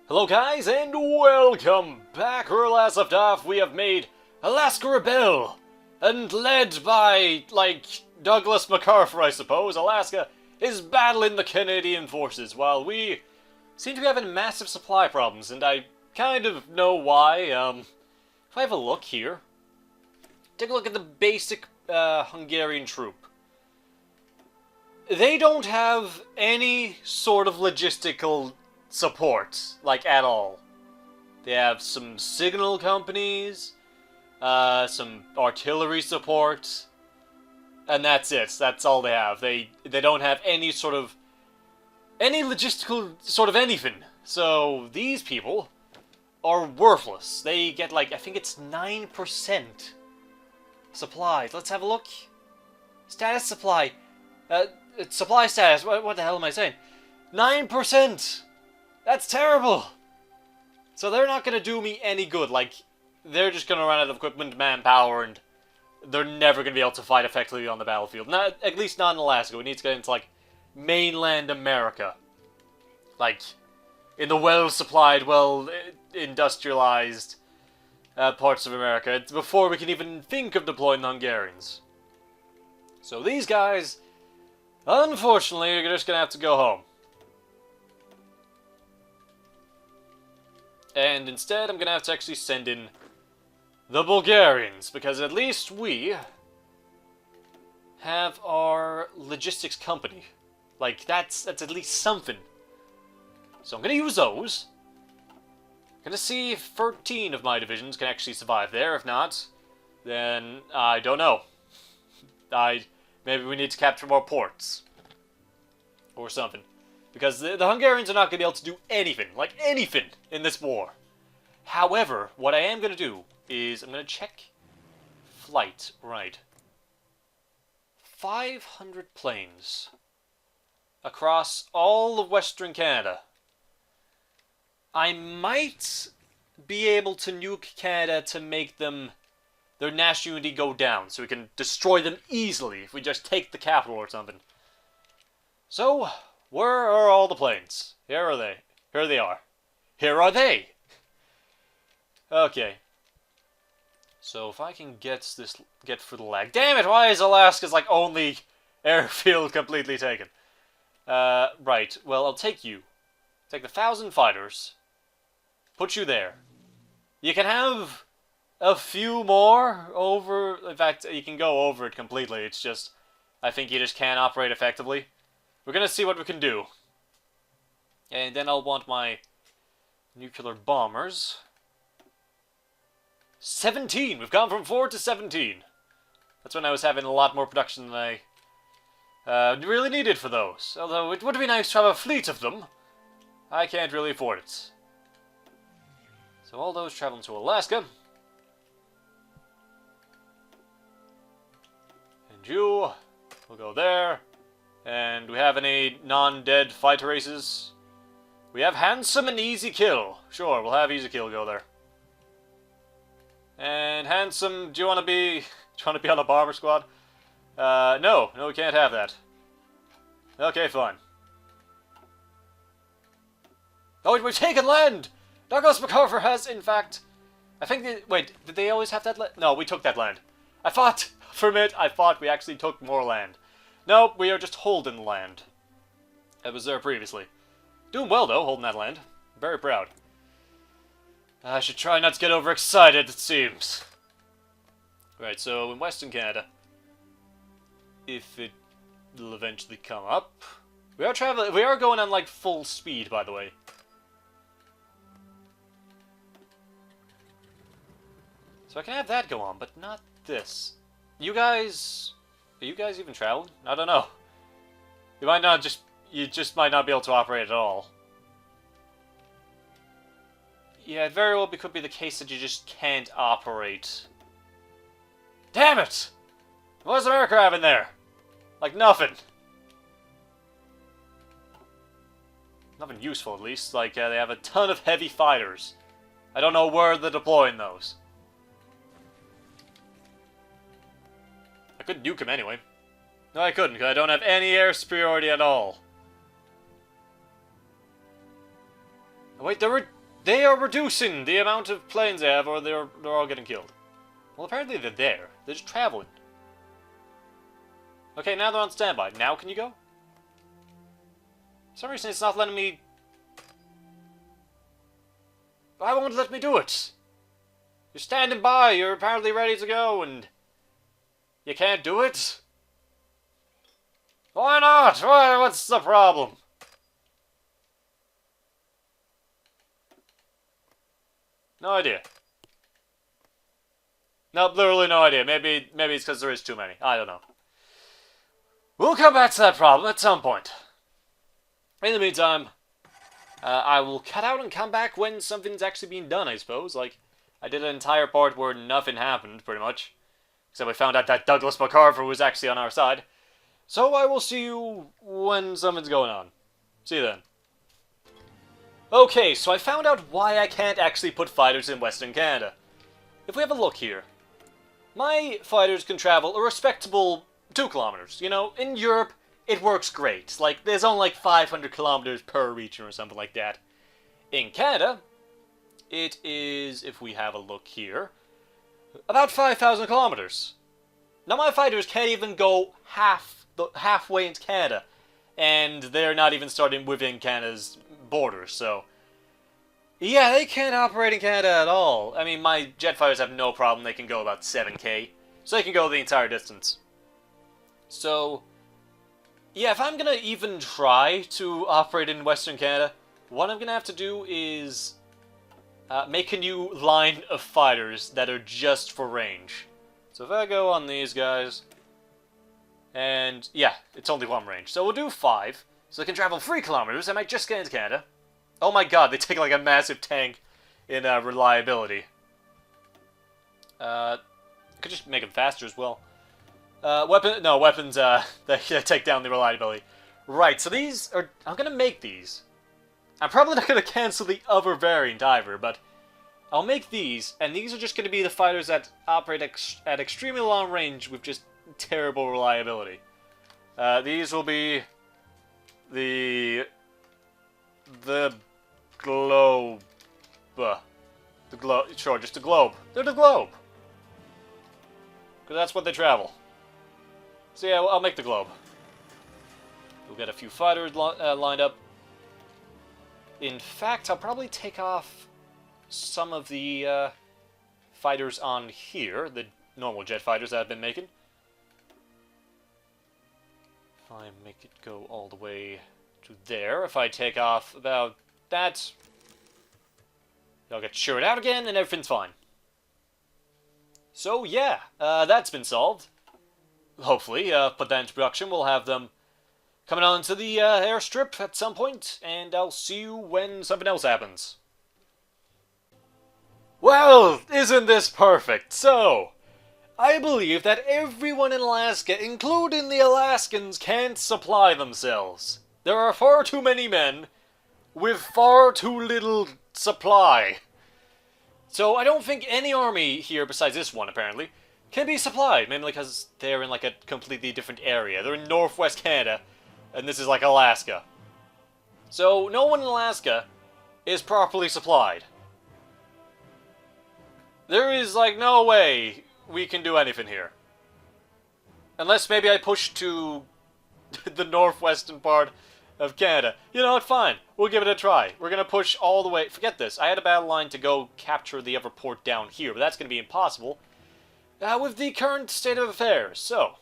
Hello guys, and welcome back. Where last left off, we have made Alaska rebel, and led by, like, Douglas MacArthur, I suppose, Alaska is battling the Canadian forces, while we seem to be having massive supply problems, and I kind of know why. If I have a look here, take a look at the basic Hungarian troop. They don't have any sort of logistical support, like, at all. They have some signal companies, some artillery support, and that's it. That's all they have. They don't have any logistical sort of anything. So these people are worthless. They get, like, I think it's 9% supplies. Let's have a look. Status supply. Supply status. What the hell am I saying? 9%! That's terrible! So they're not gonna do me any good. Like, they're just gonna run out of equipment, manpower, and they're never gonna be able to fight effectively on the battlefield. Not, at least not in Alaska. We need to get into, like, mainland America. Like, in the well-supplied, well-industrialized parts of America, before we can even think of deploying the Hungarians. So these guys, unfortunately, are just gonna have to go home. And instead, I'm gonna have to actually send in the Bulgarians, because at least we have our logistics company. Like, that's at least something. So I'm gonna use those. I'm gonna see if 13 of my divisions can actually survive there. If not, then I don't know. Maybe we need to capture more ports. Or something. Because the Hungarians are not going to be able to do anything, like anything, in this war. However, what I am going to do is I'm going to check flight. Right. 500 planes across all of Western Canada. I might be able to nuke Canada to make their national unity go down, so we can destroy them easily if we just take the capital or something. So, where are all the planes? Here are they. Here they are. Here are they! Okay. So if I can get through the lag. Damn it, why is Alaska's, like, only airfield completely taken? Right. Well, I'll take you. Take the 1,000 fighters. Put you there. You can have a few more over. In fact, you can go over it completely. It's just, I think you just can't operate effectively. We're gonna see what we can do. And then I'll want my nuclear bombers. 17! We've gone from 4 to 17. That's when I was having a lot more production than I really needed for those. Although it would be nice to have a fleet of them. I can't really afford it. So all those traveling to Alaska. And you will go there. And do we have any non-dead fighter races? We have Handsome and Easy Kill. Sure, we'll have Easy Kill go there. And Handsome, do you want to be on a bomber squad? No, we can't have that. Okay, fine. Oh, we've taken land! Douglas MacArthur has, in fact, I think wait, did they always have that land? No, we took that land. For a minute, I thought we actually took more land. No, we are just holding the land. That was there previously. Doing well, though, holding that land. Very proud. I should try not to get overexcited, it seems. Right, so in Western Canada, if it'll eventually come up, we are going on, like, full speed, by the way. So I can have that go on, but not this. Are you guys even traveling? I don't know. You just might not be able to operate at all. Yeah, it very well could be the case that you just can't operate. Damn it! What does America have in there? Like, nothing. Nothing useful, at least. Like, they have a ton of heavy fighters. I don't know where they're deploying those. I could nuke them anyway. No, I couldn't, because I don't have any air superiority at all. Wait, they are reducing the amount of planes they have, or they're all getting killed. Well, apparently they're there. They're just traveling. Okay, now they're on standby. Now can you go? For some reason it's not letting me... Why won't it let me do it? You're standing by, you're apparently ready to go, and... You can't do it? Why not? What's the problem? No idea. Nope, literally no idea. Maybe it's because there is too many. I don't know. We'll come back to that problem at some point. In the meantime, I will cut out and come back when something's actually being done, I suppose. Like, I did an entire part where nothing happened, pretty much. Except we found out that Douglas MacArthur was actually on our side. So I will see you when something's going on. See you then. Okay, so I found out why I can't actually put fighters in Western Canada. If we have a look here, my fighters can travel a respectable 2 kilometers. You know, in Europe, it works great. Like, there's only like 500 kilometers per region or something like that. In Canada, it is, if we have a look here, about 5,000 kilometers. Now, my fighters can't even go halfway into Canada, and they're not even starting within Canada's borders, so... Yeah, they can't operate in Canada at all. I mean, my jet fighters have no problem. They can go about 7K, so they can go the entire distance. So, yeah, if I'm gonna even try to operate in Western Canada, what I'm gonna have to do is make a new line of fighters that are just for range. So if I go on these guys, and yeah, it's only 1 range. So we'll do 5, so they can travel 3 kilometers. I might just get into Canada. Oh my god, they take like a massive tank in reliability. Could just make them faster as well. Weapons, they take down the reliability. Right, so these are... I'm gonna make these. I'm probably not gonna cancel the other variant either, but... I'll make these, and these are just gonna be the fighters that operate at extremely long range with just terrible reliability. These will be... The globe. Sure, just the globe. They're the globe. Because that's what they travel. So yeah, I'll make the globe. We'll get a few fighters lined up. In fact, I'll probably take off some of the fighters on here, the normal jet fighters that I've been making. If I make it go all the way to there, if I take off about that, they'll get shirted out again and everything's fine. So yeah, that's been solved. Hopefully, put that into production. We'll have them coming on to the airstrip at some point, and I'll see you when something else happens. Well, isn't this perfect? So, I believe that everyone in Alaska, including the Alaskans, can't supply themselves. There are far too many men with far too little supply. So I don't think any army here, besides this one apparently, can be supplied, mainly because they're in like a completely different area. They're in northwest Canada, and this is like Alaska. So no one in Alaska is properly supplied. There is like no way we can do anything here. Unless maybe I push to the northwestern part of Canada. You know what, fine. We'll give it a try. We're going to push all the way. Forget this. I had a battle line to go capture the other port down here, but that's going to be impossible with the current state of affairs. So,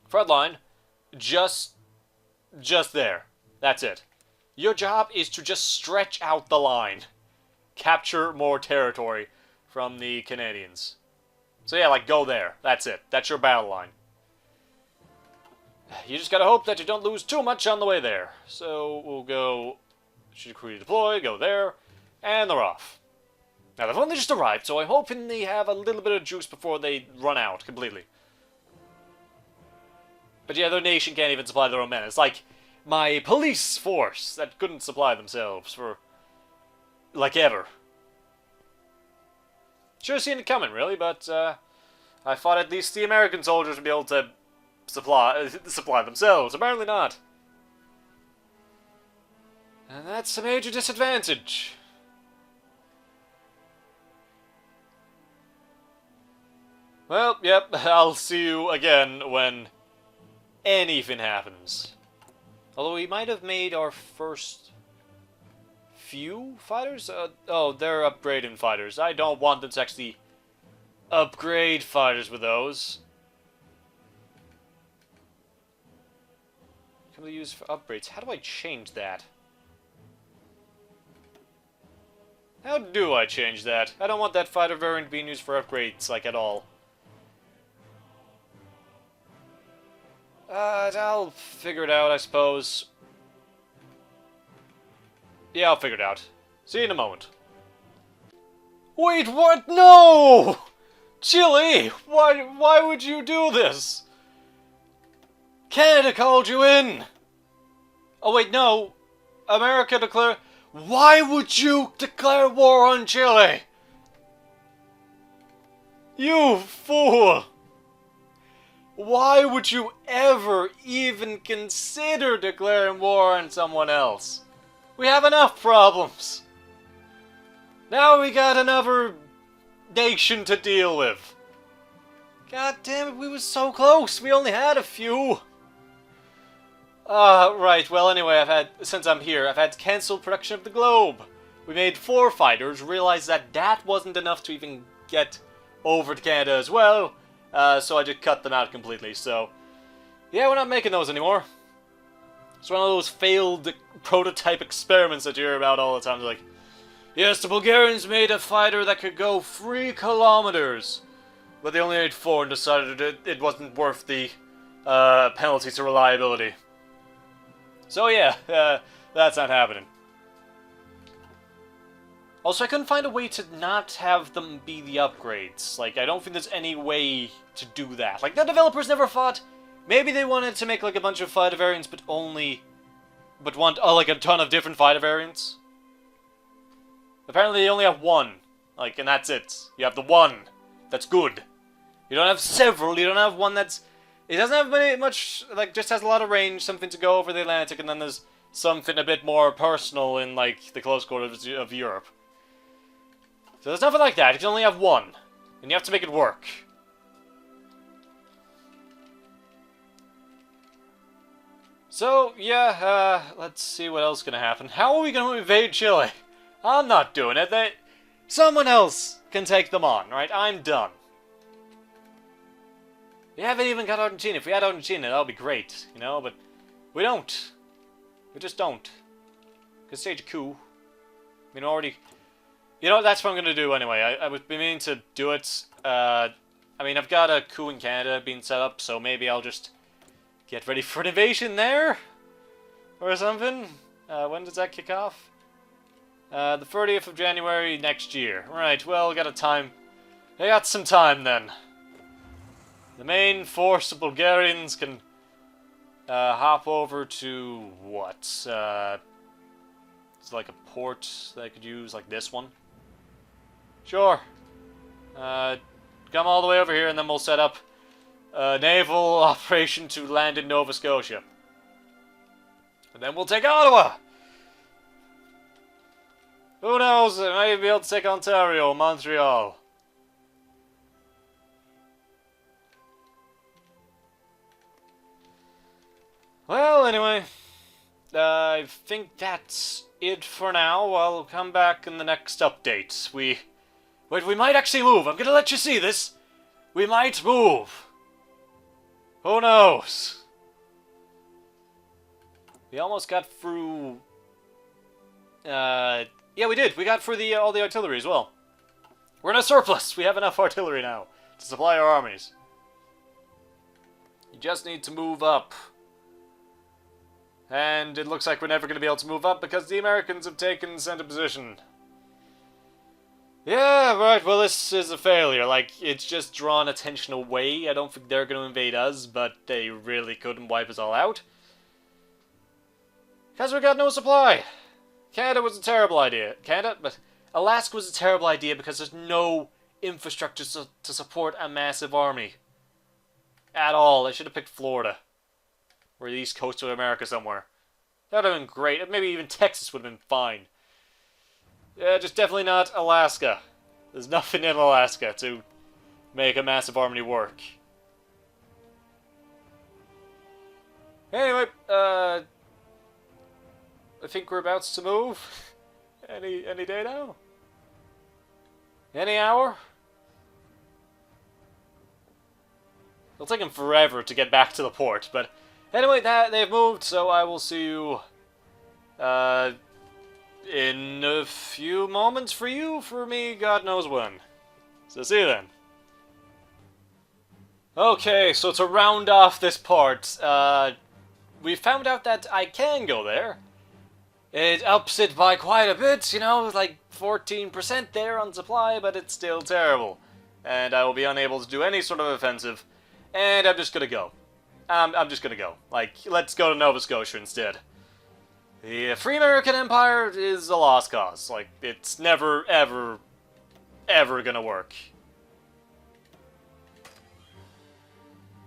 front line, just there. That's it. Your job is to just stretch out the line. Capture more territory from the Canadians. So yeah, like, go there. That's it. That's your battle line. You just gotta hope that you don't lose too much on the way there. So we'll go, should redeploy, go there, and they're off. Now they've only just arrived, so I'm hoping they have a little bit of juice before they run out completely. But yeah, their nation can't even supply their own men. It's like my police force that couldn't supply themselves for, like, ever. Should have seen it coming, really, but I thought at least the American soldiers would be able to supply themselves. Apparently not. And that's a major disadvantage. Well, yep, I'll see you again when anything happens. Although we might have made our first few fighters? Oh, they're upgrading fighters. I don't want them to actually upgrade fighters with those. Can we use for upgrades? How do I change that? How do I change that? I don't want that fighter variant being used for upgrades, like, at all. I'll figure it out, I suppose. Yeah, I'll figure it out. See you in a moment. Wait, what? No! Chile! Why would you do this? Canada called you in! Oh wait, no. America declare... Why would you declare war on Chile? You fool! Why would you ever even consider declaring war on someone else? We have enough problems. Now we got another nation to deal with. God damn it, we were so close. We only had a few. Right, well anyway, since I'm here, I've had to cancel production of the Globe. We made 4 fighters, realized that that wasn't enough to even get over to Canada as well. So I just cut them out completely, so... Yeah, we're not making those anymore. It's one of those failed prototype experiments that you hear about all the time. Like, yes, the Bulgarians made a fighter that could go 3 kilometers. But they only made 4 and decided it wasn't worth the penalty to reliability. So yeah, that's not happening. Also, I couldn't find a way to not have them be the upgrades. Like, I don't think there's any way to do that. Like, the developers never thought... Maybe they wanted to make, like, a bunch of fighter variants, but want, like, a ton of different fighter variants. Apparently, they only have 1. Like, and that's it. You have the 1. That's good. You don't have several. You don't have one that's... It doesn't have much... Like, just has a lot of range, something to go over the Atlantic, and then there's something a bit more personal in, like, the close quarters of Europe. So there's nothing like that. You can only have 1. And you have to make it work. So, yeah, let's see what else is gonna happen. How are we gonna invade Chile? I'm not doing it. Someone else can take them on, right? I'm done. We haven't even got Argentina. If we had Argentina, that would be great, you know, but we don't. We just don't. Could stage a coup. I mean, already... You know, that's what I'm going to do anyway. I would be meaning to do it. I mean, I've got a coup in Canada being set up, so maybe I'll just get ready for an invasion there. Or something. When does that kick off? The 30th of January next year. Right, well, got some time then. The main force of Bulgarians can hop over to what? It's like a port that I could use, like this one. Sure. Come all the way over here and then we'll set up a naval operation to land in Nova Scotia. And then we'll take Ottawa! Who knows, I might be able to take Ontario, Montreal. Well, anyway, I think that's it for now. I'll come back in the next update. Wait, we might actually move. I'm gonna let you see this. We might move. Who knows? We almost got through... yeah, we did. We got through all the artillery as well. We're in a surplus. We have enough artillery now to supply our armies. You just need to move up. And it looks like we're never going to be able to move up because the Americans have taken center position. Yeah, right, well this is a failure. Like, it's just drawn attention away. I don't think they're going to invade us, but they really couldn't wipe us all out. Because we got no supply. Canada was a terrible idea. But Alaska was a terrible idea because there's no infrastructure to support a massive army. At all. I should have picked Florida. Or the east coast of America somewhere. That would have been great. Maybe even Texas would have been fine. Yeah, just definitely not Alaska. There's nothing in Alaska to make a massive army work. Anyway, I think we're about to move. Any day now? Any hour? It'll take them forever to get back to the port, but anyway, they've moved, so I will see you in a few moments for you, for me, God knows when. So see you then. Okay, so to round off this part, we found out that I can go there. It ups it by quite a bit, you know, like 14% there on supply, but it's still terrible. And I will be unable to do any sort of offensive, and I'm just gonna go. I'm just gonna go. Like, let's go to Nova Scotia instead. The Free American Empire is a lost cause. Like, it's never, ever, ever gonna work.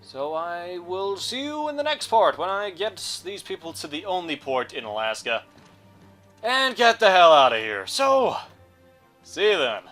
So I will see you in the next part when I get these people to the only port in Alaska and get the hell out of here. So, see you then.